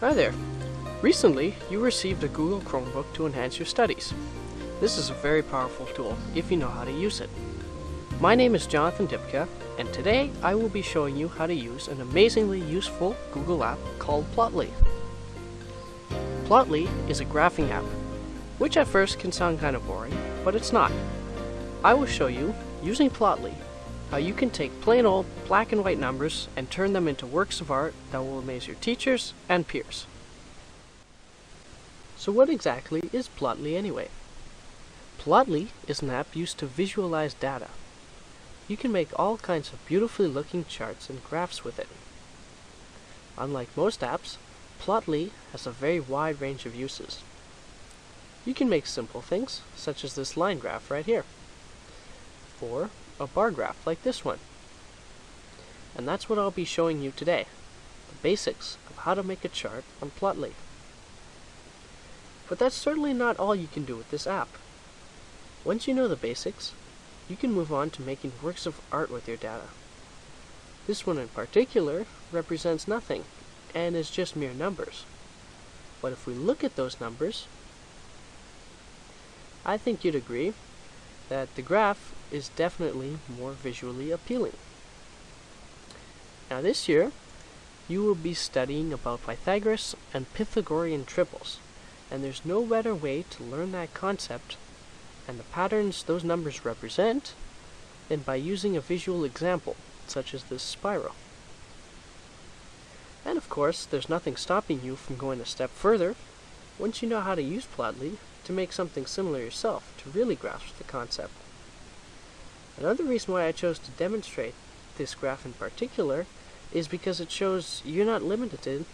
Hi there. Recently, you received a Google Chromebook to enhance your studies. This is a very powerful tool if you know how to use it. My name is jdybka, and today I will be showing you how to use an amazingly useful Google app called Plotly. Plotly is a graphing app, which at first can sound kind of boring, but it's not. I will show you, using Plotly, how you can take plain old black and white numbers and turn them into works of art that will amaze your teachers and peers. So what exactly is Plotly anyway? Plotly is an app used to visualize data. You can make all kinds of beautifully looking charts and graphs with it. Unlike most apps, Plotly has a very wide range of uses. You can make simple things, such as this line graph right here, or a bar graph like this one. And that's what I'll be showing you today, the basics of how to make a chart on Plotly. But that's certainly not all you can do with this app. Once you know the basics, you can move on to making works of art with your data. This one in particular represents nothing and is just mere numbers. But if we look at those numbers, I think you'd agree that the graph is definitely more visually appealing. Now this year, you will be studying about Pythagoras and Pythagorean triples, and there's no better way to learn that concept and the patterns those numbers represent than by using a visual example, such as this spiral. And of course, there's nothing stopping you from going a step further once you know how to use Plotly to make something similar yourself to really grasp the concept. Another reason why I chose to demonstrate this graph in particular is because it shows you're not limited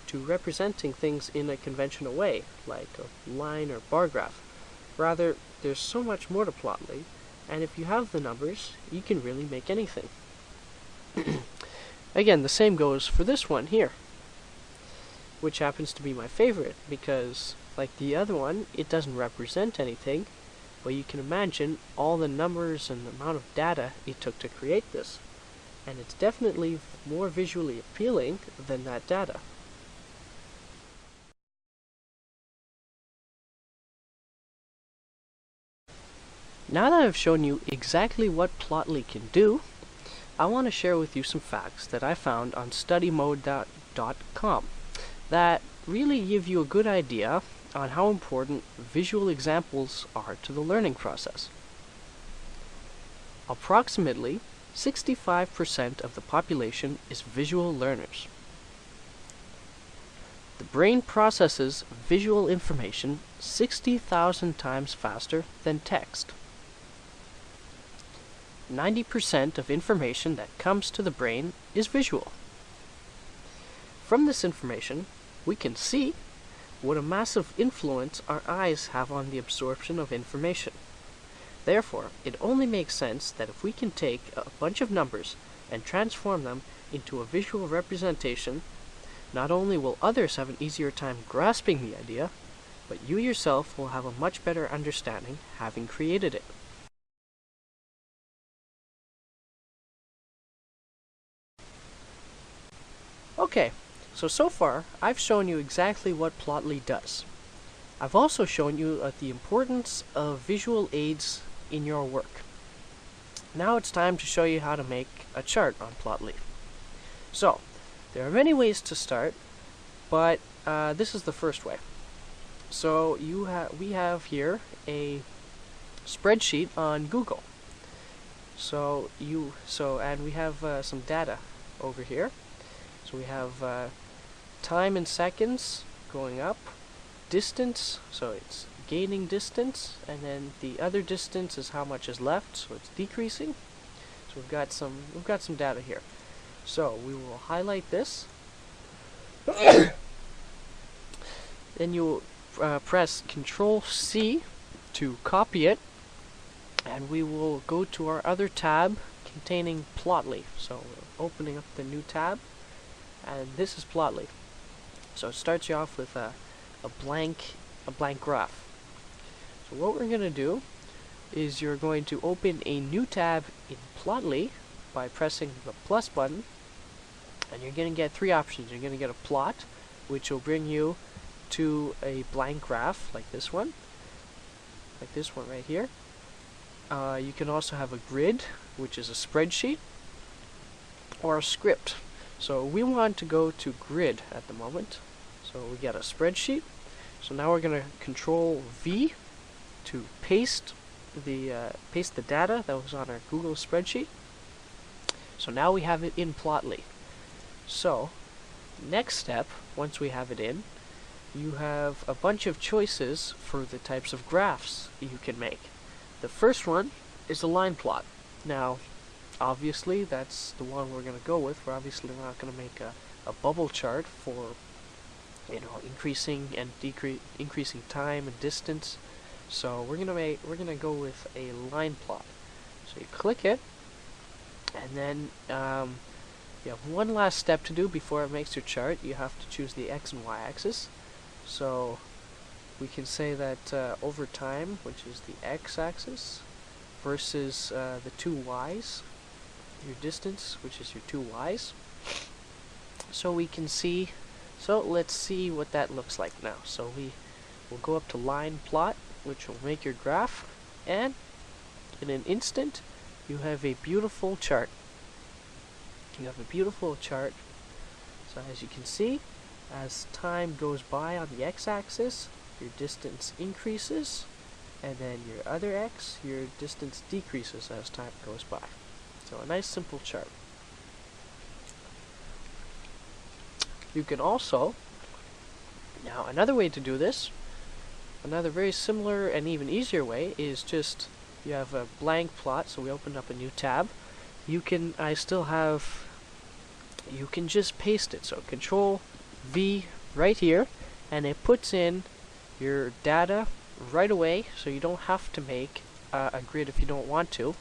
to representing things in a conventional way, like a line or bar graph. Rather, there's so much more to Plotly, and if you have the numbers, you can really make anything. Again, the same goes for this one here, which happens to be my favorite because, like the other one, it doesn't represent anything, but you can imagine all the numbers and the amount of data it took to create this. And it's definitely more visually appealing than that data. Now that I've shown you exactly what Plotly can do, I want to share with you some facts that I found on studymode.com that really give you a good idea on how important visual examples are to the learning process. Approximately 65% of the population is visual learners. The brain processes visual information 60,000 times faster than text. 90% of information that comes to the brain is visual. From this information, we can see what a massive influence our eyes have on the absorption of information. Therefore, it only makes sense that if we can take a bunch of numbers and transform them into a visual representation, not only will others have an easier time grasping the idea, but you yourself will have a much better understanding having created it. Okay, so far I've shown you exactly what Plotly does. I've also shown you the importance of visual aids in your work. Now it's time to show you how to make a chart on Plotly. So, there are many ways to start, but this is the first way. So we have here a spreadsheet on Google. And we have some data over here. So we have time in seconds going up, distance, so it's gaining distance, and then the other distance is how much is left, so it's decreasing. So we've got some data here. So we will highlight this. Then you'll press Control C to copy it, and we will go to our other tab containing Plotly. So we're opening up the new tab, and this is Plotly. So it starts you off with a blank graph. So what we're going to do is you're going to open a new tab in Plotly by pressing the plus button, and you're going to get three options. You're going to get a plot, which will bring you to a blank graph like this one right here. You can also have a grid, which is a spreadsheet, or a script. So we want to go to grid at the moment. So we got a spreadsheet. So now we're going to Control V to paste the data that was on our Google spreadsheet. So now we have it in Plotly. So next step, once we have it in, you have a bunch of choices for the types of graphs you can make. The first one is a line plot. Now, obviously, that's the one we're going to go with. We're obviously not going to make a bubble chart for, you know, increasing and increasing time and distance. So we're gonna go with a line plot. So you click it, and then you have one last step to do before it makes your chart. You have to choose the X and Y axis. So we can say that over time, which is the X axis, versus the two Y's, your distance, which is your two Y's. So we can see, so let's see what that looks like now. So we'll go up to line plot, which will make your graph, and in an instant you have a beautiful chart. You have a beautiful chart. So as you can see, as time goes by on the x-axis, your distance increases, and then your other x, your distance decreases as time goes by. So a nice simple chart. You can also, now another way to do this, another very similar and even easier way, is just you have a blank plot. So we opened up a new tab. You can just paste it. So Control V right here, and it puts in your data right away. So you don't have to make a grid if you don't want to.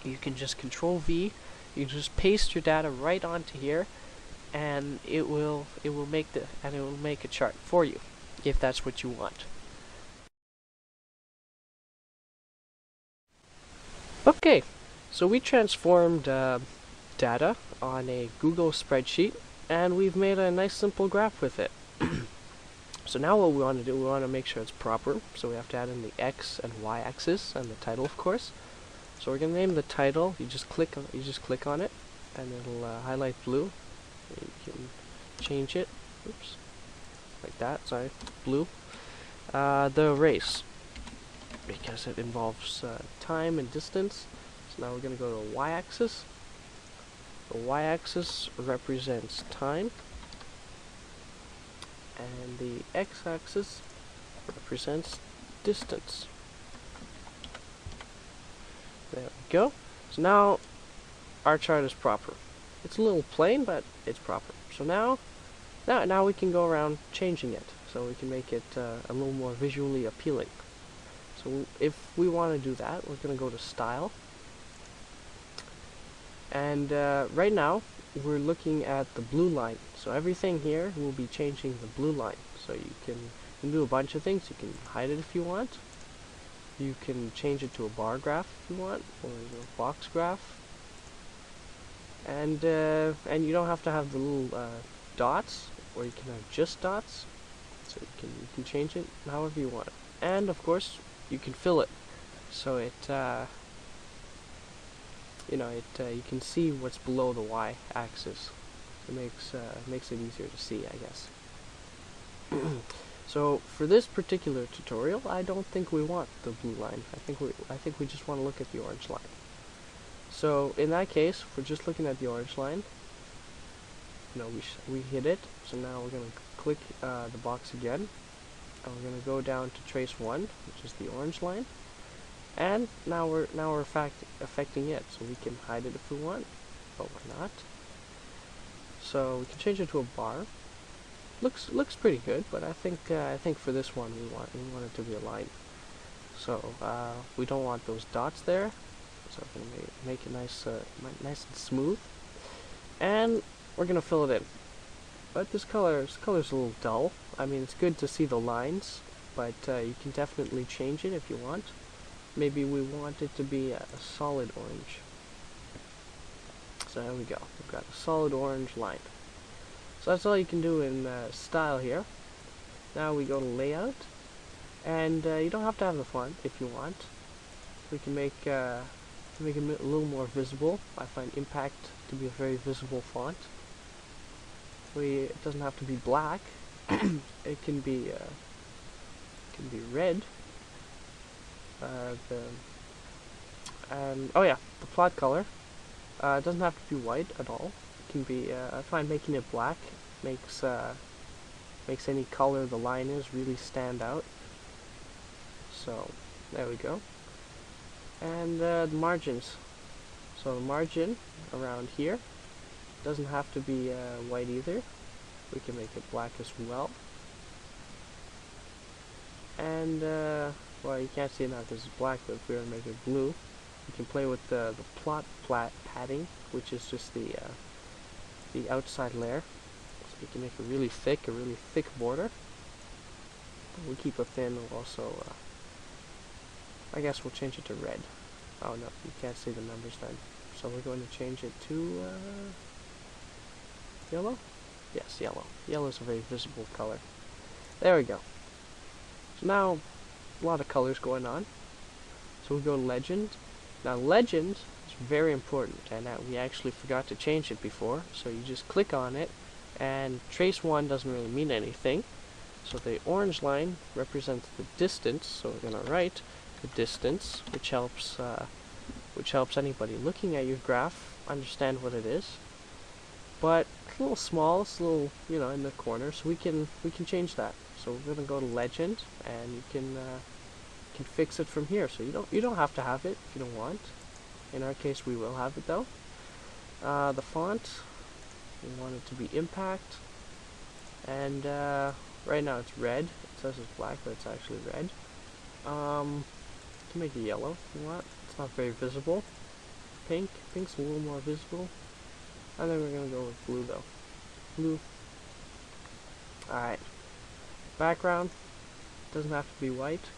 You can just Control V. You can just paste your data right onto here, and it will make a chart for you if that's what you want. Okay, so we transformed data on a Google spreadsheet, and we've made a nice simple graph with it. So now what we want to do, we want to make sure it's proper. So we have to add in the X and Y axis and the title, of course. So we're going to name the title. You just click on it, and it'll highlight blue. You can change it. Oops, like that. Sorry, blue. The race, because it involves time and distance. So now we're going to go to the y-axis. The y-axis represents time, and the x-axis represents distance. There we go. So now our chart is proper. It's a little plain, but it's proper. So now we can go around changing it. So we can make it a little more visually appealing. So if we want to do that, we're going to go to Style. And right now, we're looking at the blue line. So everything here will be changing the blue line. So you can do a bunch of things. You can hide it if you want. You can change it to a bar graph if you want, or a box graph. And you don't have to have the little dots, or you can have just dots. So you can change it however you want. And of course, you can fill it, so it you can see what's below the y-axis. It makes it easier to see, I guess. So for this particular tutorial, I don't think we want the blue line. I think we just want to look at the orange line. So in that case, if we're just looking at the orange line, we hit it. So now we're going to click the box again, and we're going to go down to trace 1, which is the orange line. And now we're affecting it, so we can hide it if we want, but why not? So we can change it to a bar. Looks pretty good, but I think for this one we want it to be a line. So we don't want those dots there, so we're gonna make it nice and smooth, and we're gonna fill it in. But this color's a little dull. I mean, it's good to see the lines, but you can definitely change it if you want. Maybe we want it to be a solid orange. So there we go. We've got a solid orange line. So that's all you can do in style here. Now we go to layout, and you don't have to have the font if you want. We can make it a little more visible. I find impact to be a very visible font. It doesn't have to be black. It can be red. Oh yeah, the plot color. It doesn't have to be white at all. It can be. I find making it black makes any color the line is really stand out. So there we go. And the margins. So the margin around here doesn't have to be white either. We can make it black as well. And well, you can't see it now because it's black, but if we were to make it blue, you can play with the plot padding, which is just the outside layer. So you can make a really thick border. We keep it thin. We'll also, I guess we'll change it to red. Oh no, you can't see the numbers then. So we're going to change it to yellow? Yes, yellow. Yellow is a very visible color. There we go. So now, a lot of colors going on. So we go to legend. Now legend is very important, and we actually forgot to change it before. So you just click on it, and trace 1 doesn't really mean anything. So the orange line represents the distance. So we're going to write the distance, which helps anybody looking at your graph understand what it is. But it's a little small, it's a little, in the corner, so we can change that. So we're going to go to legend, and you can fix it from here. So you don't have to have it if you don't want. In our case, we will have it though. The font, we want it to be impact, and right now it's red. It says it's black, but it's actually red. You can make it yellow if you want. It's not very visible. Pink's a little more visible. I think we're gonna go with blue though. Blue. Alright. Background. Doesn't have to be white.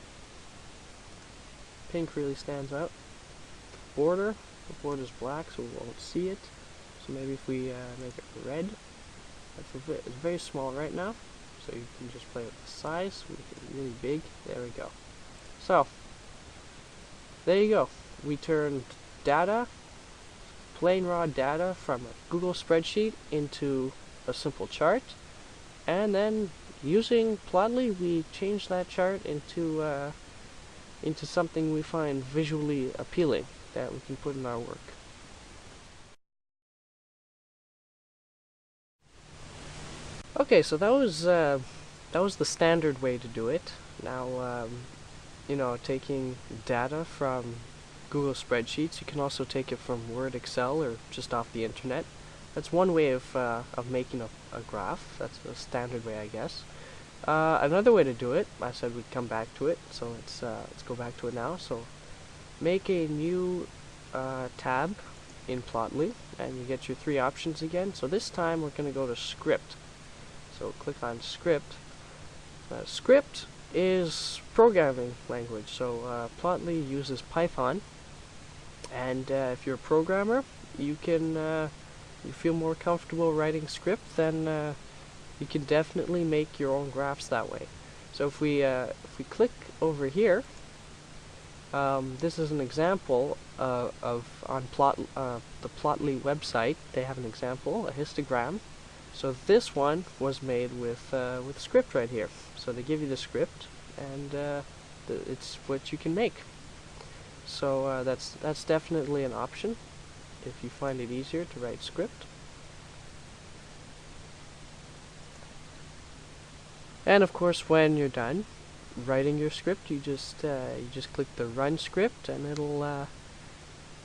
Pink really stands out. Border. The border's black, so we won't see it. So maybe if we make it red. It's very small right now. So you can just play with the size. Make it really big. There we go. So, there you go. We turned data, plain raw data from a Google spreadsheet into a simple chart, and then using Plotly we changed that chart into something we find visually appealing that we can put in our work. Okay, so that was the standard way to do it. Now taking data from Google spreadsheets, you can also take it from Word, Excel, or just off the internet. That's one way of making a graph. That's the standard way, I guess. Another way to do it, I said we'd come back to it, so let's go back to it now. So make a new tab in Plotly, and you get your 3 options again. So this time we're going to go to script. So click on script. Script is programming language, so Plotly uses Python, and if you're a programmer, you feel more comfortable writing script, then you can definitely make your own graphs that way. So if we click over here, this is an example on the Plotly website. They have an example, a histogram. So this one was made with script right here. So they give you the script, and it's what you can make. So that's definitely an option if you find it easier to write script. And of course, when you're done writing your script, you just click the run script, and it'll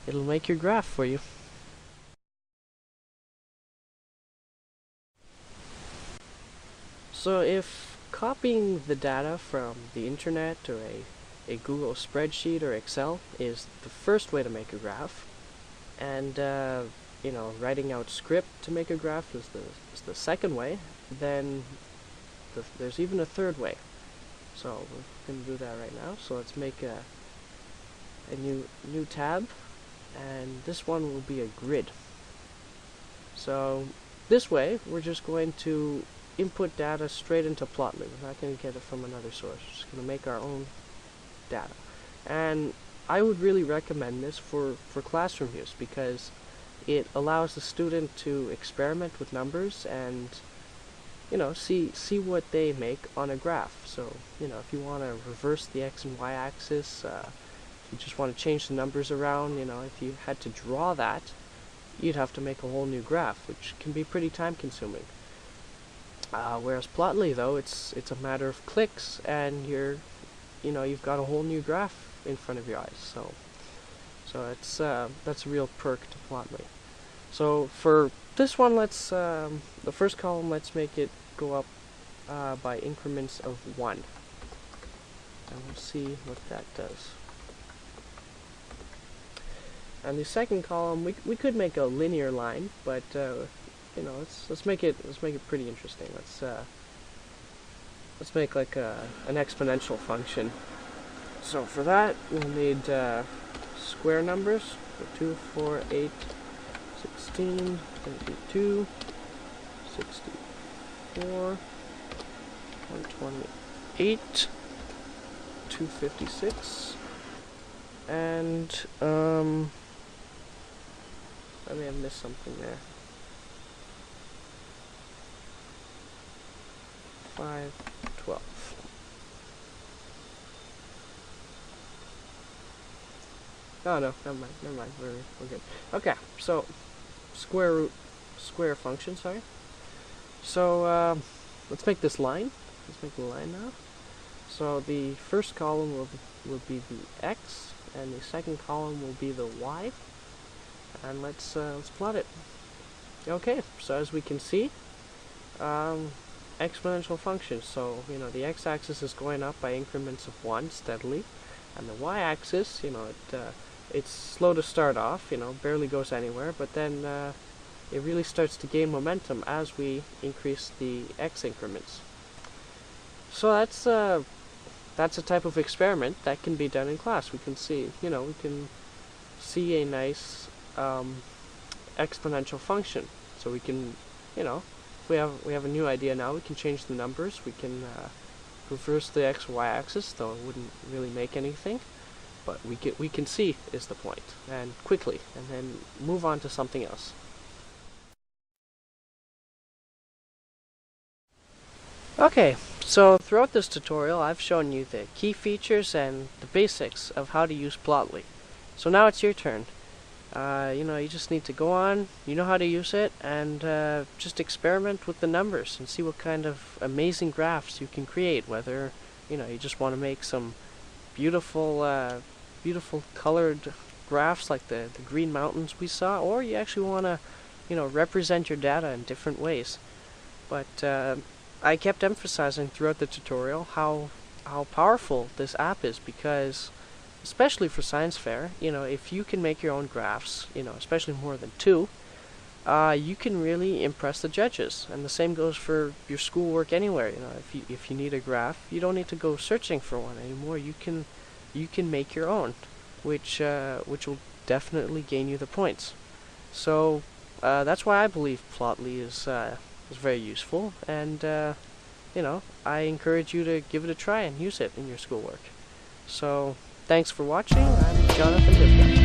make your graph for you. So if copying the data from the internet or a Google spreadsheet or Excel is the first way to make a graph, and writing out script to make a graph is the second way, then there's even a third way. So we're going to do that right now. So let's make a new tab, and this one will be a grid. So This way, we're just going to input data straight into Plotly. We're not going to get it from another source. We're just going to make our own data. And I would really recommend this for classroom use because it allows the student to experiment with numbers and see what they make on a graph. So if you want to reverse the x and y axis, if you just want to change the numbers around, if you had to draw that, you'd have to make a whole new graph, which can be pretty time consuming. Whereas Plotly, though, it's a matter of clicks, and you've got a whole new graph in front of your eyes. So it's that's a real perk to Plotly. So for this one, let's the first column, let's make it go up by increments of 1, and we'll see what that does. And the second column, we could make a linear line, but let's make it pretty interesting. Let's make like an exponential function. So for that, we'll need square numbers. So 2, 4, 8, 16, 32, 64, 128, 256, and I may have missed something there. 512. Oh no, never mind. We're good. Okay, so square function, sorry. So let's make this line. Let's make the line now. So the first column will be the x, and the second column will be the y. And let's plot it. Okay, so as we can see, exponential function. So the x-axis is going up by increments of 1 steadily, and the y-axis, it's slow to start off. Barely goes anywhere, but then it really starts to gain momentum as we increase the x increments. So that's a type of experiment that can be done in class. We can see, we can see a nice exponential function. So we can, if we have a new idea now, we can change the numbers. We can reverse the x-y axis, though it wouldn't really make anything. But we can see is the point, and quickly, and then move on to something else. Okay, so throughout this tutorial, I've shown you the key features and the basics of how to use Plotly. So now it's your turn. You just need to go on, you know how to use it, and just experiment with the numbers and see what kind of amazing graphs you can create, whether, you just want to make some beautiful colored graphs like the green mountains we saw, or you actually want to, represent your data in different ways. But I kept emphasizing throughout the tutorial how powerful this app is, because especially for science fair, if you can make your own graphs, especially more than 2, you can really impress the judges. And the same goes for your schoolwork anywhere. If you need a graph, you don't need to go searching for one anymore. You can make your own, which will definitely gain you the points. So that's why I believe Plotly is very useful, and I encourage you to give it a try and use it in your schoolwork. So thanks for watching. I'm Jonathan jdybka.